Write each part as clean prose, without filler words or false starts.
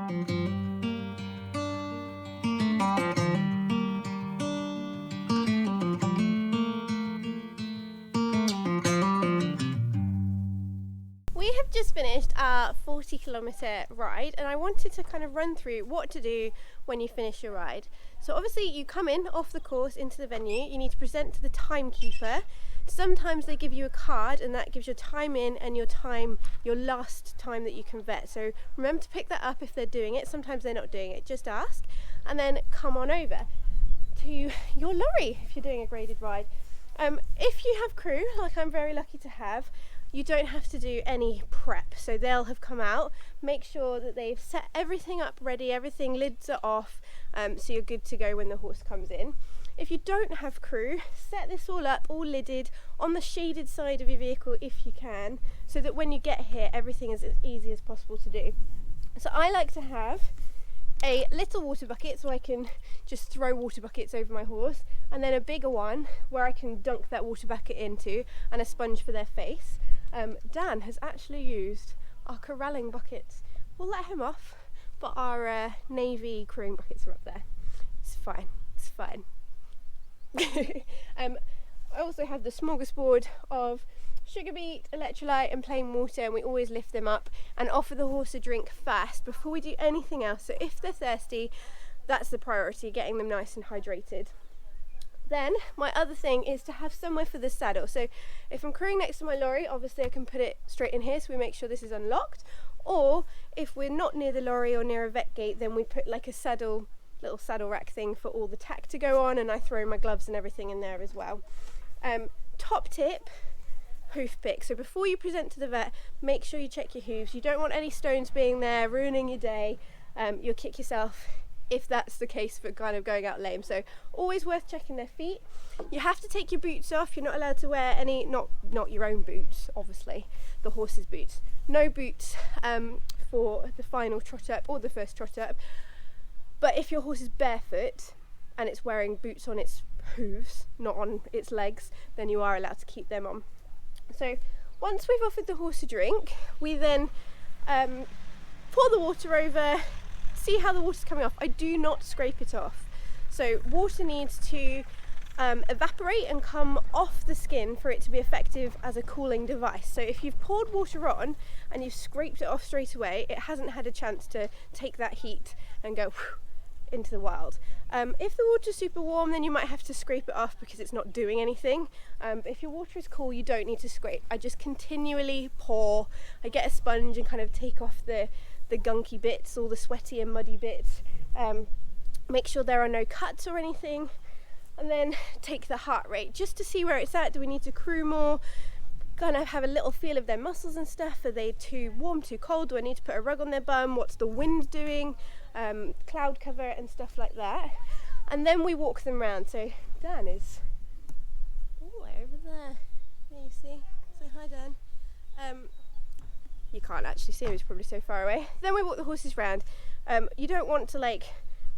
We have just finished our 40-kilometre ride, and I wanted to kind of run through what to do when you finish your ride. So obviously you come in off the course into the venue, you need to present to the timekeeper. Sometimes they give you a card and that gives your time in and your last time that you can vet. So remember to pick that up if they're doing it. Sometimes they're not doing it, just ask. And then come on over to your lorry if you're doing a graded ride. If you have crew, like I'm very lucky to have, you don't have to do any prep. So they'll have come out, make sure that they've set everything up ready, everything, lids are off, so you're good to go when the horse comes in. If you don't have crew, set this all up, all lidded, on the shaded side of your vehicle if you can, so that when you get here, everything is as easy as possible to do. So I like to have a little water bucket so I can just throw water buckets over my horse, and then a bigger one where I can dunk that water bucket into, and a sponge for their face. Dan has actually used our corralling buckets. We'll let him off, but our navy crewing buckets are up there. It's fine, it's fine. I also have the smorgasbord of sugar beet, electrolyte and plain water, and we always lift them up and offer the horse a drink fast before we do anything else. So if they're thirsty, that's the priority, getting them nice and hydrated. Then my other thing is to have somewhere for the saddle. So if I'm crewing next to my lorry, obviously I can put it straight in here so we make sure this is unlocked. Or if we're not near the lorry or near a vet gate, then we put like a little saddle rack thing for all the tack to go on, and I throw my gloves and everything in there as well. Top tip, hoof pick. So before you present to the vet, make sure you check your hooves. You don't want any stones being there, ruining your day. You'll kick yourself if that's the case for kind of going out lame. So always worth checking their feet. You have to take your boots off. You're not allowed to wear any, not your own boots, obviously, the horse's boots. No boots for the final trot up or the first trot up. But if your horse is barefoot and it's wearing boots on its hooves, not on its legs, then you are allowed to keep them on. So once we've offered the horse a drink, we then pour the water over, see how the water's coming off. I do not scrape it off. So water needs to evaporate and come off the skin for it to be effective as a cooling device. So if you've poured water on and you've scraped it off straight away, it hasn't had a chance to take that heat and go into the wild. If the water's super warm, then you might have to scrape it off because it's not doing anything. But if your water is cool, you don't need to scrape. I just continually pour. I get a sponge and kind of take off the gunky bits, all the sweaty and muddy bits. Make sure there are no cuts or anything, and then take the heart rate just to see where it's at. Do we need to crew more? Kind of have a little feel of their muscles and stuff. Are they too warm, too cold? Do I need to put a rug on their bum? What's the wind doing? Cloud cover and stuff like that. And then we walk them around. So Dan is over there. There you see. Say hi, Dan. You can't actually see him, he's probably so far away. Then we walk the horses round. You don't want to like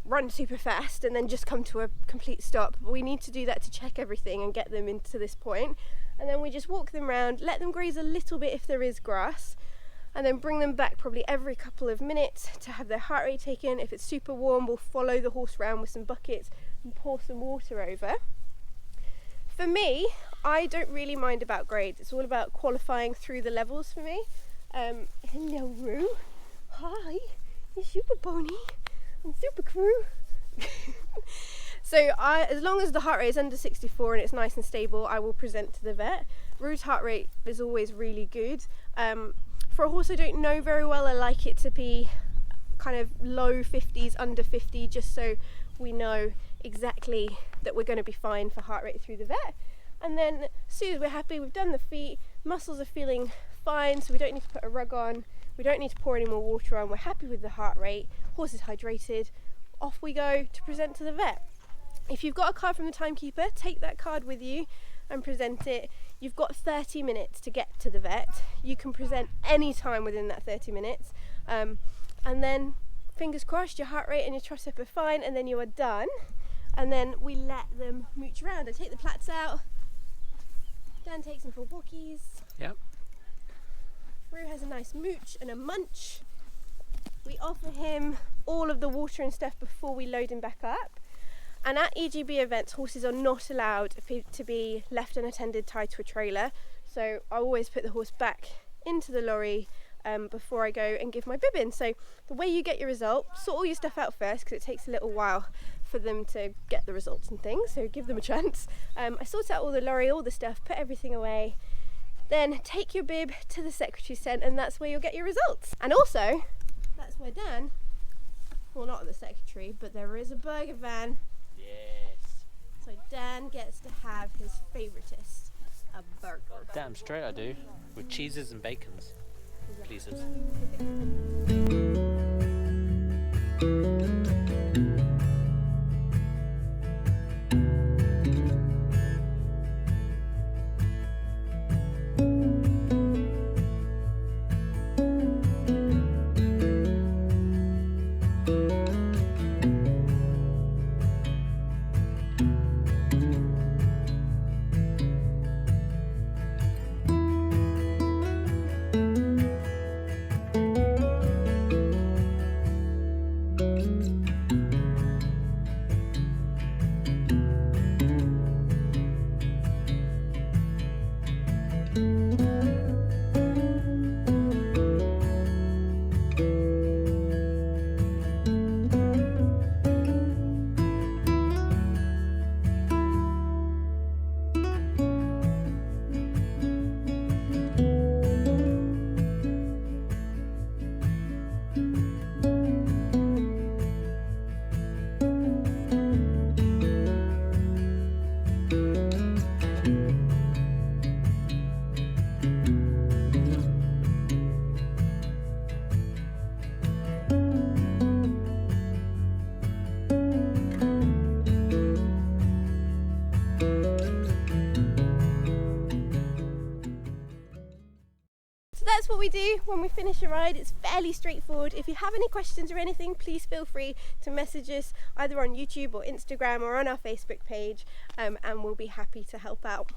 run super fast and then just come to a complete stop. We need to do that to check everything and get them into this point. And then we just walk them round, let them graze a little bit if there is grass, and then bring them back probably every couple of minutes to have their heart rate taken. If it's super warm, we'll follow the horse around with some buckets and pour some water over. For me, I don't really mind about grades. It's all about qualifying through the levels for me. Hello, Roo. Hi, you super pony. I'm super crew. So as long as the heart rate is under 64 and it's nice and stable, I will present to the vet. Roo's heart rate is always really good. For a horse I don't know very well, I like it to be kind of low 50s, under 50, just so we know exactly that we're going to be fine for heart rate through the vet. And then as soon as we're happy, we've done the feet, muscles are feeling fine, so we don't need to put a rug on, we don't need to pour any more water on, we're happy with the heart rate, horse is hydrated, off we go to present to the vet. If you've got a card from the timekeeper, take that card with you and present it. You've got 30 minutes to get to the vet. You can present any time within that 30 minutes. And then, fingers crossed, your heart rate and your trot up are fine, and then you are done. And then we let them mooch around. I take the plats out. Dan takes them for walkies. Yep. Roo has a nice mooch and a munch. We offer him all of the water and stuff before we load him back up. And at EGB events, horses are not allowed to be left unattended tied to a trailer. So I always put the horse back into the lorry before I go and give my bib in. So the way you get your result, sort all your stuff out first, because it takes a little while for them to get the results and things, so give them a chance. I sort out all the lorry, all the stuff, put everything away, then take your bib to the secretary's tent, and that's where you'll get your results. And also, that's where Dan, well, not the secretary, but there is a burger van. Yes. So Dan gets to have his favoritist, a burger. Damn straight I do. With cheeses and bacons. Pleases. That's what we do when we finish a ride. It's fairly straightforward. If you have any questions or anything, please feel free to message us either on YouTube or Instagram or on our Facebook page, and we'll be happy to help out.